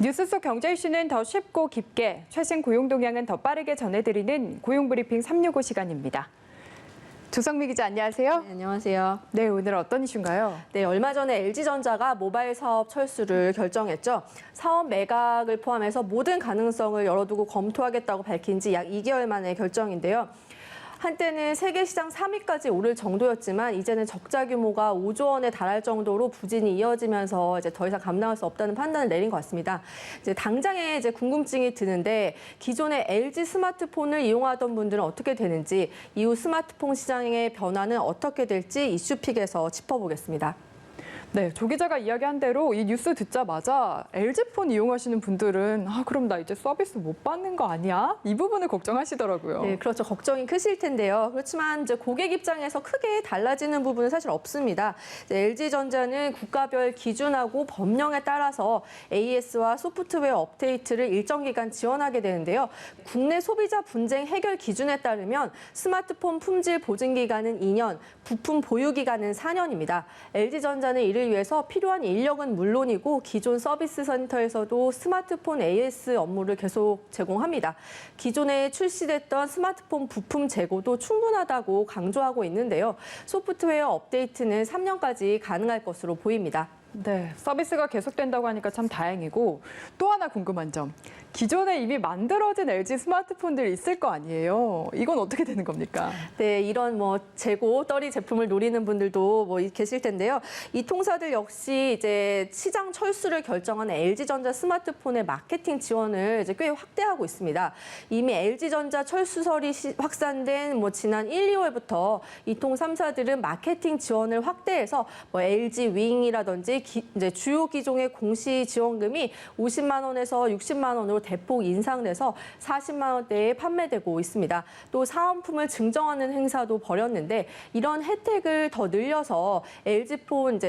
뉴스 속 경제 이슈는 더 쉽고 깊게, 최신 고용 동향은 더 빠르게 전해드리는 고용브리핑 365 시간입니다. 조성미 기자 안녕하세요. 네, 안녕하세요. 네, 오늘 어떤 이슈인가요? 네, 얼마 전에 LG전자가 모바일 사업 철수를 결정했죠. 사업 매각을 포함해서 모든 가능성을 열어두고 검토하겠다고 밝힌 지 약 2개월 만의 결정인데요. 한때는 세계 시장 3위까지 오를 정도였지만 이제는 적자 규모가 5조 원에 달할 정도로 부진이 이어지면서 이제 더 이상 감당할 수 없다는 판단을 내린 것 같습니다. 이제 당장에 궁금증이 드는데 기존의 LG 스마트폰을 이용하던 분들은 어떻게 되는지, 이후 스마트폰 시장의 변화는 어떻게 될지 이슈픽에서 짚어보겠습니다. 네, 조 기자가 이야기한 대로 이 뉴스 듣자마자 LG폰 이용하시는 분들은 그럼 나 이제 서비스 못 받는 거 아니야? 이 부분을 걱정하시더라고요. 네, 그렇죠. 걱정이 크실 텐데요. 그렇지만 이제 고객 입장에서 크게 달라지는 부분은 사실 없습니다. LG전자는 국가별 기준하고 법령에 따라서 AS와 소프트웨어 업데이트를 일정 기간 지원하게 되는데요. 국내 소비자 분쟁 해결 기준에 따르면 스마트폰 품질 보증 기간은 2년, 부품 보유 기간은 4년입니다. LG전자는 이를 위해서 필요한 인력은 물론이고 기존 서비스 센터에서도 스마트폰 AS 업무를 계속 제공합니다. 기존에 출시됐던 스마트폰 부품 재고도 충분하다고 강조하고 있는데요. 소프트웨어 업데이트는 3년까지 가능할 것으로 보입니다. 네, 서비스가 계속된다고 하니까 참 다행이고, 또 하나 궁금한 점. 기존에 이미 만들어진 LG 스마트폰들이 있을 거 아니에요. 이건 어떻게 되는 겁니까? 네, 이런 재고, 떨이 제품을 노리는 분들도 계실 텐데요. 이 통사들 역시 이제 시장 철수를 결정한 LG전자 스마트폰의 마케팅 지원을 이제 꽤 확대하고 있습니다. 이미 LG전자 철수설이 확산된 지난 1, 2월부터 이 통 3사들은 마케팅 지원을 확대해서 LG 윙이라든지 이제 주요 기종의 공시 지원금이 50만 원에서 60만 원으로 대폭 인상돼서 40만 원대에 판매되고 있습니다. 또 사은품을 증정하는 행사도 벌였는데 이런 혜택을 더 늘려서 LG폰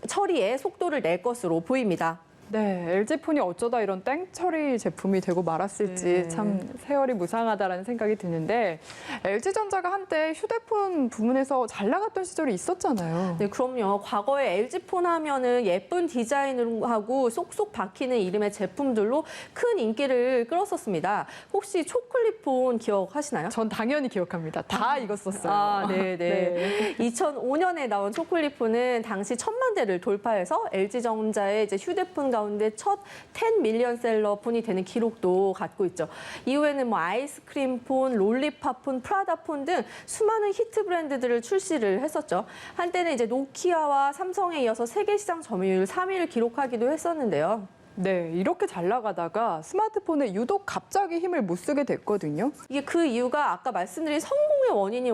처리에 속도를 낼 것으로 보입니다. 네, LG폰이 어쩌다 이런 땡처리 제품이 되고 말았을지 참 세월이 무상하다라는 생각이 드는데, LG전자가 한때 휴대폰 부문에서 잘 나갔던 시절이 있었잖아요. 네, 그럼요. 과거에 LG폰 하면은 예쁜 디자인하고 쏙쏙 박히는 이름의 제품들로 큰 인기를 끌었었습니다. 혹시 초콜릿폰 기억하시나요? 전 당연히 기억합니다. 다 이거 썼어요. 네. 네. 2005년에 나온 초콜릿폰은 당시 1,000만 대를 돌파해서 LG전자의 휴대폰 가운데 첫 10 밀리언 셀러 폰이 되는 기록도 갖고 있죠. 이후에는 아이스크림폰, 롤리팝폰, 프라다폰 등 수많은 히트 브랜드들을 출시를 했었죠. 한때는 노키아와 삼성에 이어서 세계 시장 점유율 3위를 기록하기도 했었는데요. 네, 이렇게 잘 나가다가 스마트폰에 유독 갑자기 힘을 못 쓰게 됐거든요. 이게 그 이유가 아까 말씀드린 성공의 원인이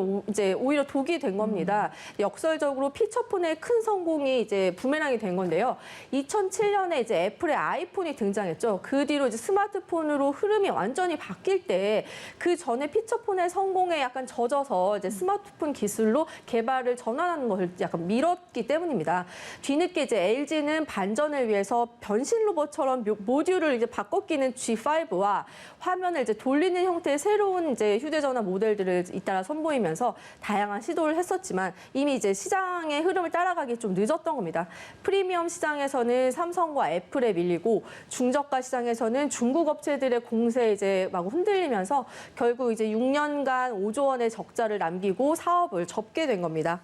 오히려 독이 된 겁니다. 역설적으로 피처폰의 큰 성공이 부메랑이 된 건데요. 2007년에 애플의 아이폰이 등장했죠. 그 뒤로 스마트폰으로 흐름이 완전히 바뀔 때 그 전에 피처폰의 성공에 약간 젖어서 스마트폰 기술로 개발을 전환하는 것을 약간 미뤘기 때문입니다. 뒤늦게 LG는 반전을 위해서 변신 로봇처럼 모듈을 바꿔 끼는 G5와 화면을 돌리는 형태의 새로운 휴대전화 모델들을 잇따라 선보이면서 다양한 시도를 했었지만 이미 시장의 흐름을 따라가기 좀 늦었던 겁니다. 프리미엄 시장에서는 삼성과 애플에 밀리고 중저가 시장에서는 중국 업체들의 공세에 막 흔들리면서 결국 6년간 5조 원의 적자를 남기고 사업을 접게 된 겁니다.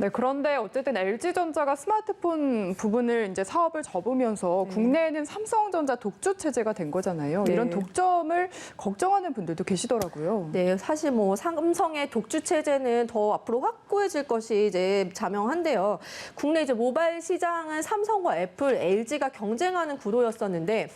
네, 그런데 어쨌든 LG전자가 스마트폰 부분을 사업을 접으면서 국내에는 삼성전자 독주 체제가 된 거잖아요. 네. 이런 독점을 걱정하는 분들도 계시더라고요. 네, 사실 삼성의 독주 체제는 더 앞으로 확고해질 것이 자명한데요. 국내 모바일 시장은 삼성과 애플, LG가 경쟁하는 구도였었는데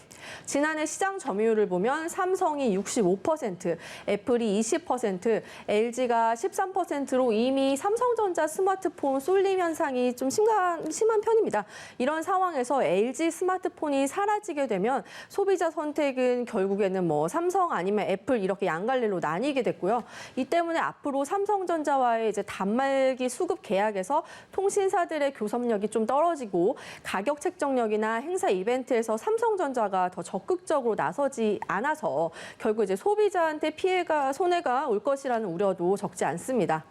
지난해 시장 점유율을 보면 삼성이 65%, 애플이 20%, LG가 13%로 이미 삼성전자 스마트폰 쏠림 현상이 좀 심한 편입니다. 이런 상황에서 LG 스마트폰이 사라지게 되면 소비자 선택은 결국에는 삼성 아니면 애플 이렇게 양갈래로 나뉘게 됐고요. 이 때문에 앞으로 삼성전자와의 단말기 수급 계약에서 통신사들의 교섭력이 좀 떨어지고 가격 책정력이나 행사 이벤트에서 삼성전자가 더 적극적으로 나서지 않아서 결국 소비자한테 손해가 올 것이라는 우려도 적지 않습니다.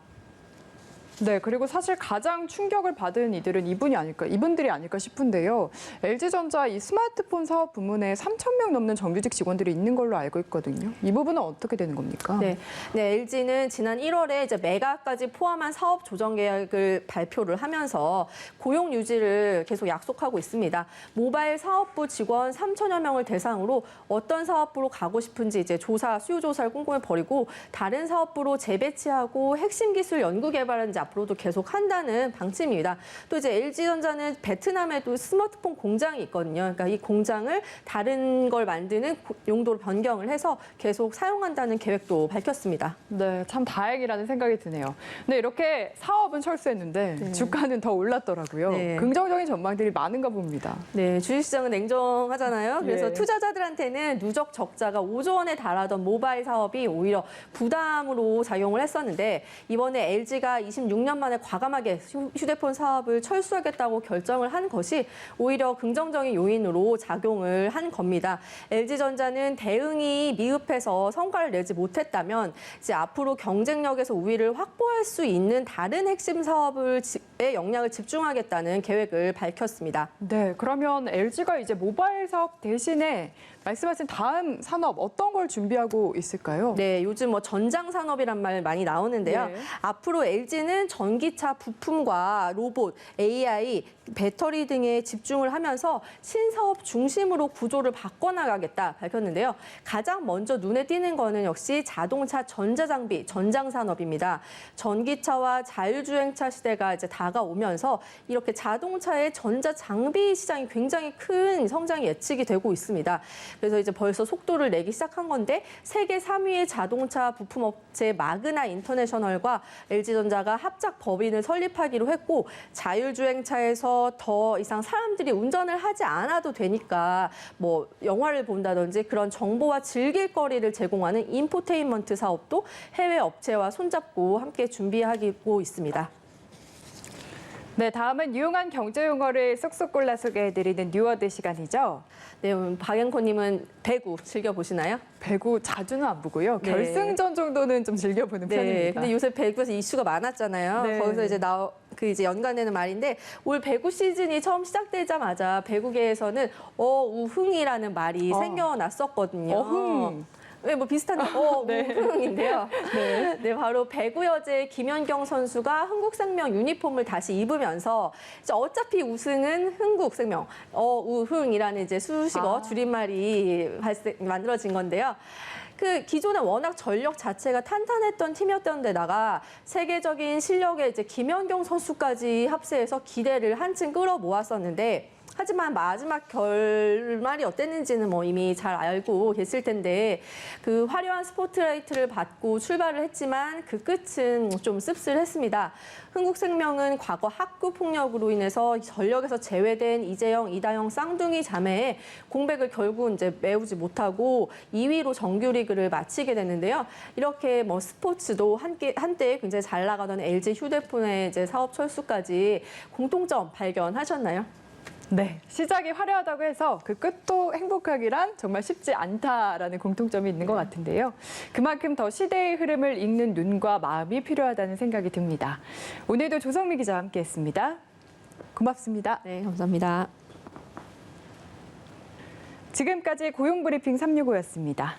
네, 그리고 사실 가장 충격을 받은 이분들이 아닐까 싶은데요. LG전자 이 스마트폰 사업 부문에 3,000명 넘는 정규직 직원들이 있는 걸로 알고 있거든요. 이 부분은 어떻게 되는 겁니까? 네, LG는 지난 1월에 이제 매각까지 포함한 사업 조정 계획을 발표를 하면서 고용 유지를 계속 약속하고 있습니다. 모바일 사업부 직원 3,000여 명을 대상으로 어떤 사업부로 가고 싶은지 이제 수요 조사를 꼼꼼히 벌이고 다른 사업부로 재배치하고 핵심 기술 연구 개발은 이제 앞으로도 계속 한다는 방침입니다. 또 이제 LG전자는 베트남에도 스마트폰 공장이 있거든요. 그러니까 이 공장을 다른 걸 만드는 용도로 변경을 해서 계속 사용한다는 계획도 밝혔습니다. 네, 참 다행이라는 생각이 드네요. 근데 이렇게 사업은 철수했는데 주가는 더 올랐더라고요. 네. 긍정적인 전망들이 많은가 봅니다. 네, 주식시장은 냉정하잖아요. 그래서 예. 투자자들한테는 누적 적자가 5조 원에 달하던 모바일 사업이 오히려 부담으로 작용을 했었는데 이번에 LG가 26년 만에 과감하게 휴대폰 사업을 철수하겠다고 결정을 한 것이 오히려 긍정적인 요인으로 작용을 한 겁니다. LG전자는 대응이 미흡해서 성과를 내지 못했다면 이제 앞으로 경쟁력에서 우위를 확보할 수 있는 다른 핵심 사업에 역량을 집중하겠다는 계획을 밝혔습니다. 네, 그러면 LG가 이제 모바일 사업 대신에 말씀하신 다음 산업 어떤 걸 준비하고 있을까요? 네, 요즘 뭐 전장 산업이란 말 많이 나오는데요. 네. 앞으로 LG는 전기차 부품과 로봇, AI, 배터리 등에 집중을 하면서 신사업 중심으로 구조를 바꿔나가겠다 밝혔는데요. 가장 먼저 눈에 띄는 거는 역시 자동차 전자장비, 전장 산업입니다. 전기차와 자율주행차 시대가 이제 다가오면서 이렇게 자동차의 전자장비 시장이 굉장히 큰 성장이 예측이 되고 있습니다. 그래서 이제 벌써 속도를 내기 시작한 건데 세계 3위의 자동차 부품 업체 마그나 인터내셔널과 LG전자가 합작 법인을 설립하기로 했고 자율주행차에서 더 이상 사람들이 운전을 하지 않아도 되니까 뭐 영화를 본다든지 그런 정보와 즐길 거리를 제공하는 인포테인먼트 사업도 해외 업체와 손잡고 함께 준비하고 있습니다. 네, 다음은 유용한 경제 용어를 쏙쏙 골라 소개해드리는 뉴워드 시간이죠. 네, 박앵커님은 배구 즐겨보시나요? 배구 자주는 안 보고요. 네. 결승전 정도는 좀 즐겨보는 네, 편입니다. 근데 요새 배구에서 이슈가 많았잖아요. 네. 거기서 이제 연관되는 말인데 올 배구 시즌이 처음 시작되자마자 배구계에서는 어우흥이라는 말이 생겨났었거든요. 어흥. 네, 뭐 비슷한 우흥인데요. 네, 바로 배구 여제 김연경 선수가 흥국생명 유니폼을 다시 입으면서 이제 어차피 우승은 흥국생명 어우흥이라는 이제 수식어 줄임말이 만들어진 건데요. 그 기존에 워낙 전력 자체가 탄탄했던 팀이었던 데다가 세계적인 실력의 이제 김연경 선수까지 합세해서 기대를 한층 끌어모았었는데 하지만 마지막 결말이 어땠는지는 뭐 이미 잘 알고 계실 텐데 그 화려한 스포트라이트를 받고 출발을 했지만 그 끝은 좀 씁쓸했습니다. 흥국생명은 과거 학구 폭력으로 인해서 전력에서 제외된 이재영, 이다영 쌍둥이 자매의 공백을 결국 이제 메우지 못하고 2위로 정규리그를 마치게 됐는데요. 이렇게 뭐 스포츠도 한때 굉장히 잘 나가던 LG 휴대폰의 이제 사업 철수까지 공통점 발견하셨나요? 네, 시작이 화려하다고 해서 그 끝도 행복하기란 정말 쉽지 않다라는 공통점이 있는 것 같은데요. 그만큼 더 시대의 흐름을 읽는 눈과 마음이 필요하다는 생각이 듭니다. 오늘도 조성미 기자와 함께했습니다. 고맙습니다. 네, 감사합니다. 지금까지 고용브리핑 365였습니다.